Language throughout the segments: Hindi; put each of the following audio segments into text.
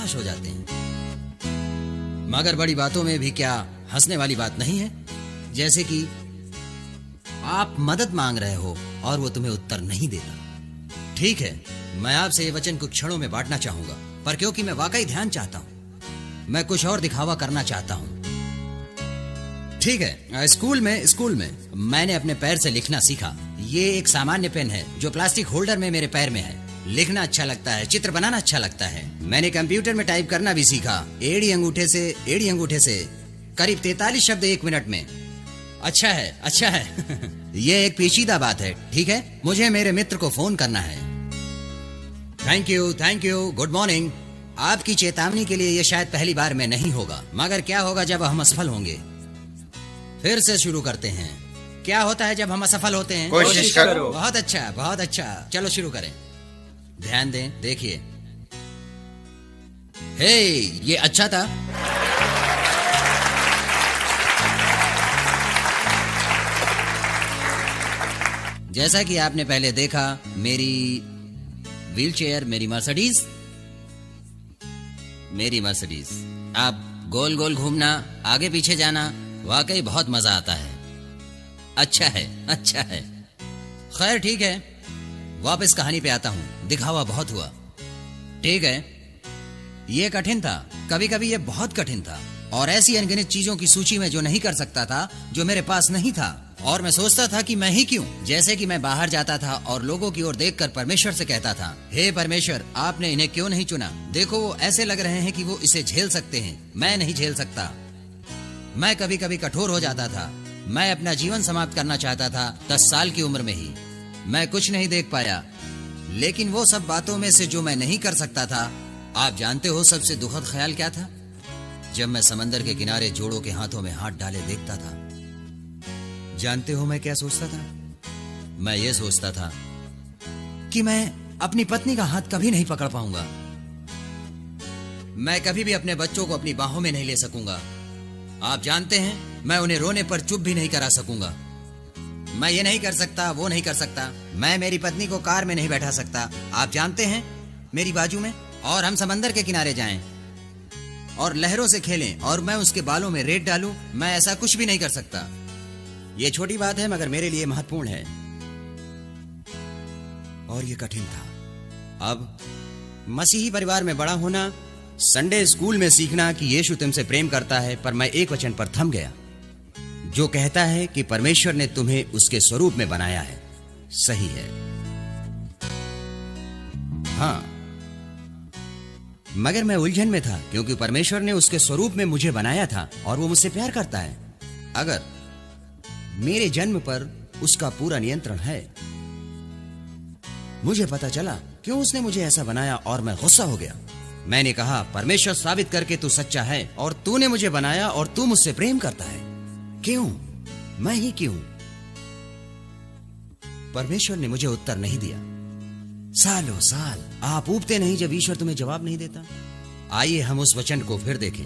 निराश हो जाते हैं। मगर बड़ी बातों में भी क्या हंसने वाली बात नहीं है? जैसे कि आप मदद मांग रहे हो और वो तुम्हें उत्तर नहीं देता। ठीक है, मैं आपसे ये वचन कुछ क्षणों में बांटना चाहूंगा, पर क्योंकि मैं वाकई ध्यान चाहता हूं, मैं कुछ और दिखावा करना चाहता हूं। ठीक है, स्कूल में मैंने अपने पैर से लिखना सीखा। ये एक सामान्य पेन है जो प्लास्टिक होल्डर में मेरे पैर में है। लिखना अच्छा लगता है, चित्र बनाना अच्छा लगता है। मैंने कंप्यूटर में टाइप करना भी सीखा, एड़ी अंगूठे से करीब 43 शब्द 1 मिनट में। अच्छा है ये एक पेचीदा बात है। ठीक है, मुझे मेरे मित्र को फोन करना है। Thank you, good morning. आपकी चेतावनी के लिए ये शायद पहली बार में नहीं होगा, मगर क्या होगा जब हम असफल होंगे? फिर से शुरू करते हैं। क्या होता है जब हम असफल होते हैं? कोशिश करो। बहुत अच्छा, चलो शुरू करें। ध्यान दें, देखिए। हे, ये अच्छा था। जैसा कि आपने पहले देखा, मेरी व्हीलचेयर, मेरी मर्सिडीज। आप गोल गोल घूमना, आगे पीछे जाना, वाकई बहुत मजा आता है। अच्छा है। खैर ठीक है, वापस कहानी पे आता हूं। दिखावा बहुत हुआ। ठीक है, ये कठिन था, कभी कभी ये बहुत कठिन था, और ऐसी अनगिनत चीजों की सूची में जो नहीं कर सकता था, जो मेरे पास नहीं था, और मैं सोचता था कि मैं ही क्यों। जैसे कि मैं बाहर जाता था और लोगों की ओर देखकर परमेश्वर से कहता था, हे परमेश्वर, आपने इन्हें क्यों नहीं चुना? देखो, वो ऐसे लग रहे हैं कि वो इसे झेल सकते हैं, मैं नहीं झेल सकता। मैं कभी कभी कठोर हो जाता था। मैं अपना जीवन समाप्त करना चाहता था 10 साल की उम्र में ही। मैं कुछ नहीं देख पाया, लेकिन वो सब बातों में से जो मैं नहीं कर सकता था, आप जानते हो सबसे दुखद ख्याल क्या था? जब मैं समंदर के किनारे जोड़ों के हाथों में हाथ डाले देखता था। जानते हो मैं क्या सोचता था? मैं ये सोचता था कि मैं अपनी पत्नी का हाथ कभी नहीं पकड़ पाऊंगा। मैं कभी भी अपने बच्चों को अपनी बाहों में नहीं ले सकूंगा। आप जानते हैं, मैं उन्हें रोने पर चुप भी नहीं करा सकूंगा। मैं ये नहीं कर सकता, वो नहीं कर सकता। मैं मेरी पत्नी को कार में नहीं बैठा सकता, आप जानते हैं, मेरी बाजू में, और हम समंदर के किनारे जाएं और लहरों से खेलें और मैं उसके बालों में रेत डालूं। मैं ऐसा कुछ भी नहीं कर सकता। ये छोटी बात है, मगर मेरे लिए महत्वपूर्ण है, और ये कठिन था। अब मसीही परिवार में बड़ा होना, संडे स्कूल में सीखना कि यीशु तुमसे प्रेम करता है, पर मैं एक वचन पर थम गया जो कहता है कि परमेश्वर ने तुम्हें उसके स्वरूप में बनाया है। सही है, हाँ, मगर मैं उलझन में था, क्योंकि परमेश्वर ने उसके स्वरूप में मुझे बनाया था और वो मुझसे प्यार करता है। अगर मेरे जन्म पर उसका पूरा नियंत्रण है, मुझे पता चला क्यों उसने मुझे ऐसा बनाया, और मैं गुस्सा हो गया। मैंने कहा, परमेश्वर, साबित करके तू सच्चा है, और तूने मुझे बनाया और तू मुझसे प्रेम करता है। क्यों? मैं ही क्यों? परमेश्वर ने मुझे उत्तर नहीं दिया। सालों साल आप ऊबते नहीं जब ईश्वर तुम्हें जवाब नहीं देता। आइए हम उस वचन को फिर देखें।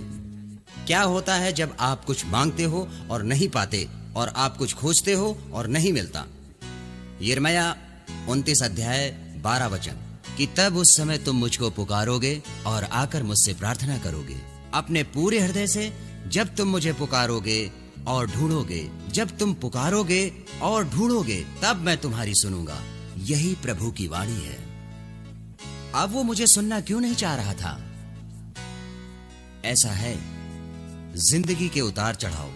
क्या होता है जब आप कुछ मांगते हो और नहीं पाते, और आप कुछ खोजते हो और नहीं मिलता? यिर्मयाह 29 अध्याय 12 वचन कि तब उस समय तुम मुझको पुकारोगे और आकर मुझसे प्रार्थना करोगे अपने पूरे हृदय से। जब तुम मुझे पुकारोगे और ढूंढोगे, जब तुम पुकारोगे और ढूंढोगे, तब मैं तुम्हारी सुनूंगा। यही प्रभु की वाणी है। अब वो मुझे सुनना क्यों नहीं चाह रहा था? ऐसा है, जिंदगी के उतार चढ़ाव,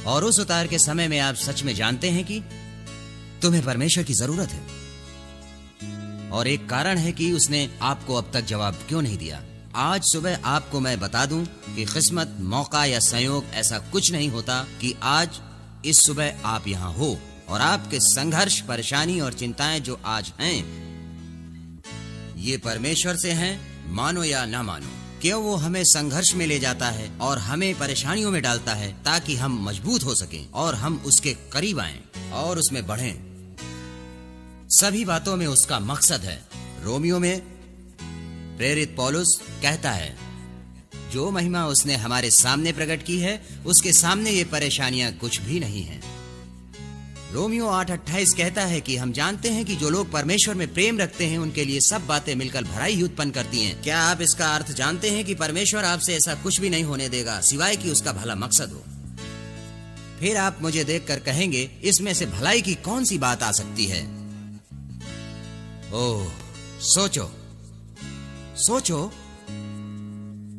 और उस उतार के समय में आप सच में जानते हैं कि तुम्हें परमेश्वर की जरूरत है, और एक कारण है कि उसने आपको अब तक जवाब क्यों नहीं दिया। आज सुबह आपको मैं बता दूं कि किस्मत, मौका या संयोग ऐसा कुछ नहीं होता कि आज इस सुबह आप यहाँ हो, और आपके संघर्ष, परेशानी और चिंताएं जो आज हैं, ये परमेश्वर से हैं, मानो या ना मानो। क्यों वो हमें संघर्ष में ले जाता है और हमें परेशानियों में डालता है, ताकि हम मजबूत हो सकें और हम उसके करीब आएं और उसमें बढ़ें। सभी बातों में उसका मकसद है। रोमियो में प्रेरित पौलुस कहता है, जो महिमा उसने हमारे सामने प्रकट की है, उसके सामने ये परेशानियां कुछ भी नहीं हैं। रोमियो 8:28 कहता है कि हम जानते हैं कि जो लोग परमेश्वर में प्रेम रखते हैं उनके लिए सब बातें मिलकर भलाई ही उत्पन्न करती हैं। क्या आप इसका अर्थ जानते हैं कि परमेश्वर आपसे ऐसा कुछ भी नहीं होने देगा सिवाय कि उसका भला मकसद हो। फिर आप मुझे देखकर कहेंगे, इसमें से भलाई की कौन सी बात आ सकती है? ओह, सोचो सोचो,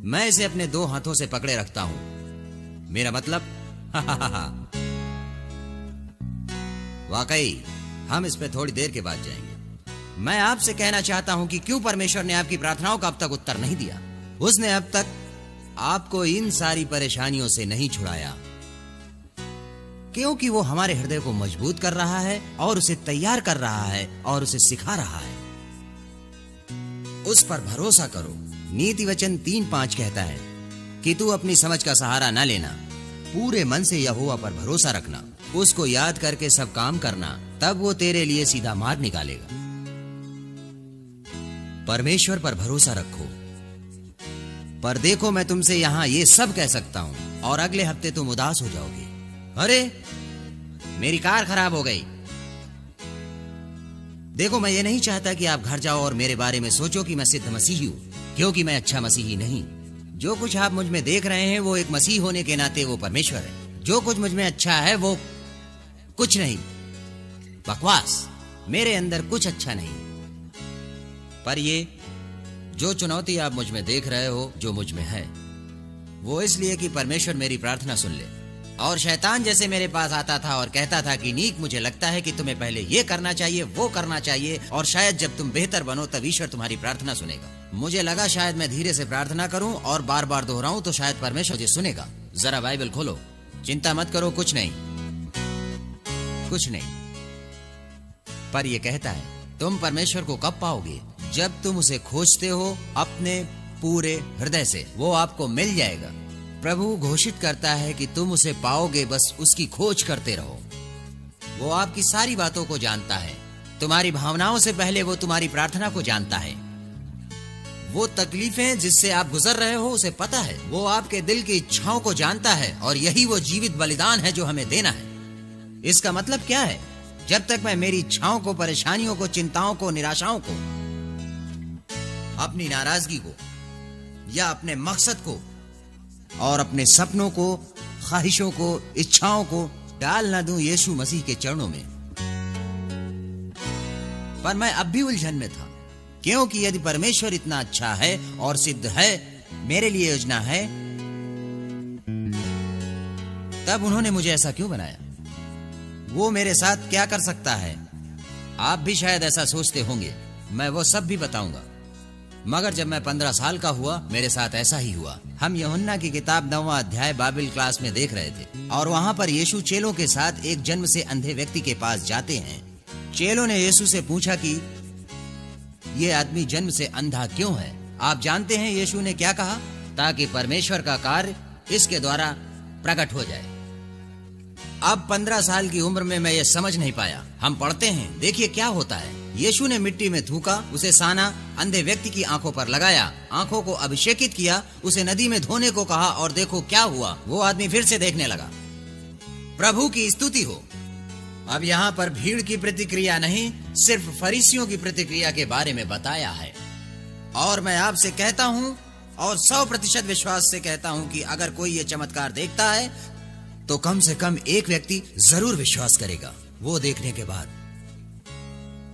मैं इसे अपने 2 हाथों से पकड़े रखता हूं। मेरा मतलब वाकई हम इस पे थोड़ी देर के बाद जाएंगे। मैं आपसे कहना चाहता हूं कि क्यों परमेश्वर ने आपकी प्रार्थनाओं का अब तक उत्तर नहीं दिया। उसने अब तक आपको इन सारी परेशानियों से नहीं छुड़ाया, क्योंकि वो हमारे हृदय को मजबूत कर रहा है और उसे तैयार कर रहा है और उसे सिखा रहा है। उस पर भरोसा करो। नीति वचन 3:5 कहता है कि तू अपनी समझ का सहारा न लेना, पूरे मन से यहोवा पर भरोसा रखना, उसको याद करके सब काम करना, तब वो तेरे लिए सीधा मार्ग निकालेगा। परमेश्वर पर भरोसा रखो। पर देखो, मैं तुमसे यहां ये सब कह सकता हूं और अगले हफ्ते तुम उदास हो जाओगे। अरे, मेरी कार खराब हो गई। देखो, मैं ये नहीं चाहता कि आप घर जाओ और मेरे बारे में सोचो कि मैं सिद्ध मसीही हूं, क्योंकि मैं अच्छा मसीही नहीं। जो कुछ आप मुझ में देख रहे हैं वो एक मसीह होने के नाते वो परमेश्वर है। जो कुछ मुझ में अच्छा है वो कुछ नहीं, बकवास। मेरे अंदर कुछ अच्छा नहीं। पर ये जो चुनौती आप मुझ में देख रहे हो, जो मुझ में है, वो इसलिए कि परमेश्वर मेरी प्रार्थना सुन ले। और शैतान जैसे मेरे पास आता था और कहता था कि नीक, मुझे लगता है कि तुम्हें पहले ये करना चाहिए, वो करना चाहिए, और शायद जब तुम बेहतर बनो तब ईश्वर तुम्हारी प्रार्थना सुनेगा। मुझे लगा शायद मैं धीरे से प्रार्थना करूं और बार बार दोहराऊं तो शायद परमेश्वर मुझे सुनेगा। जरा बाइबल खोलो। चिंता मत करो, कुछ नहीं, कुछ नहीं। पर यह कहता है, तुम परमेश्वर को कब पाओगे? जब तुम उसे खोजते हो अपने पूरे हृदय से, वो आपको मिल जाएगा। प्रभु घोषित करता है कि तुम उसे पाओगे, बस उसकी खोज करते रहो। वो आपकी सारी बातों को जानता है। तुम्हारी भावनाओं से पहले वो तुम्हारी प्रार्थना को जानता है। वो तकलीफें जिससे आप गुजर रहे हो उसे पता है। वो आपके दिल की इच्छाओं को जानता है और यही वो जीवित बलिदान है जो हमें देना है। इसका मतलब क्या है? जब तक मैं मेरी इच्छाओं को, परेशानियों को, चिंताओं को, निराशाओं को, अपनी नाराजगी को या अपने मकसद को और अपने सपनों को, ख्वाहिशों को, इच्छाओं को डाल ना दूं यीशु मसीह के चरणों में। पर मैं अब भी उलझन में था, क्योंकि यदि परमेश्वर इतना अच्छा है और सिद्ध है, मेरे लिए योजना है, तब उन्होंने मुझे ऐसा क्यों बनाया? वो मेरे साथ क्या कर सकता है? आप भी शायद ऐसा सोचते होंगे। मैं वो सब भी बताऊंगा। मगर जब मैं 15 साल का हुआ, मेरे साथ ऐसा ही हुआ। हम यूहन्ना की किताब 9वां अध्याय बाइबल क्लास में देख रहे थे और वहां पर यीशु चेलों के साथ एक जन्म से अंधे व्यक्ति के पास जाते हैं। चेलों ने यीशु से पूछा कि ये आदमी जन्म से अंधा क्यों है? आप जानते हैं यीशु ने क्या कहा? ताकि परमेश्वर का कार्य इसके द्वारा प्रकट हो जाए। अब 15 साल की उम्र में मैं ये समझ नहीं पाया। हम पढ़ते हैं, देखिए क्या होता है। यीशु ने मिट्टी में थूका, उसे साना अंधे व्यक्ति की आंखों पर लगाया, आंखों को अभिषेकित किया, उसे नदी में धोने को कहा और देखो क्या हुआ, वो आदमी फिर से देखने लगा। प्रभु की स्तुति हो। अब यहाँ पर भीड़ की प्रतिक्रिया नहीं, सिर्फ फरीसियों की प्रतिक्रिया के बारे में बताया है। और मैं आपसे कहता हूँ और 100% विश्वास से कहता हूँ कि अगर कोई ये चमत्कार देखता है तो कम से कम एक व्यक्ति जरूर विश्वास करेगा वो देखने के बाद।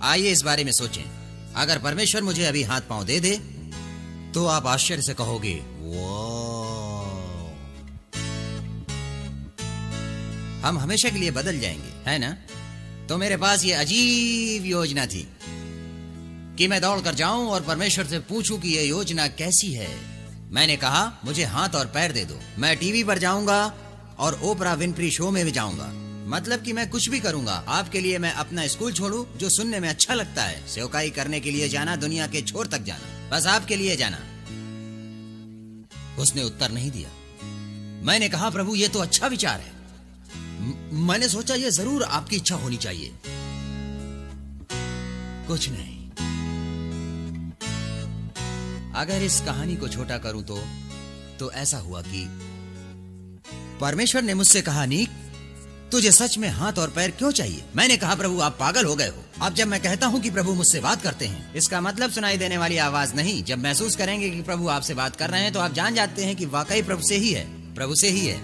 आइए इस बारे में सोचें। अगर परमेश्वर मुझे अभी हाथ पांव दे दे तो आप आश्चर्य से कहोगे, वाह, हम हमेशा के लिए बदल जाएंगे, है ना? तो मेरे पास ये अजीब योजना थी कि मैं दौड़ कर जाऊं और परमेश्वर से पूछूं कि ये योजना कैसी है। मैंने कहा, मुझे हाथ और पैर दे दो। मैं टीवी पर जाऊंगा और ओपरा विनफ्री शो में भी जाऊंगा। मतलब कि मैं कुछ भी करूंगा आपके लिए। मैं अपना स्कूल छोड़ूं जो सुनने में अच्छा लगता है, सेवकाई करने के लिए जाना, दुनिया के छोर तक जाना, बस आपके लिए जाना। उसने उत्तर नहीं दिया। मैंने कहा, प्रभु ये तो अच्छा विचार है। मैंने सोचा ये जरूर आपकी इच्छा होनी चाहिए। कुछ नहीं। अगर इस कहानी को छोटा करूं तो ऐसा हुआ कि परमेश्वर ने मुझसे कहा, नीक तुझे सच में हाथ और पैर क्यों चाहिए? मैंने कहा प्रभु आप पागल हो गए हो। अब जब मैं कहता हूँ कि प्रभु मुझसे बात करते हैं, इसका मतलब सुनाई देने वाली आवाज नहीं। जब महसूस करेंगे कि प्रभु आपसे बात कर रहे हैं तो आप जान जाते हैं कि वाकई प्रभु से ही है, प्रभु से ही है।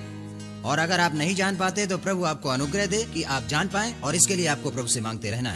और अगर आप नहीं जान पाते तो प्रभु आपको अनुग्रह दे कि आप जान पाएं, और इसके लिए आपको प्रभु से मांगते रहना है।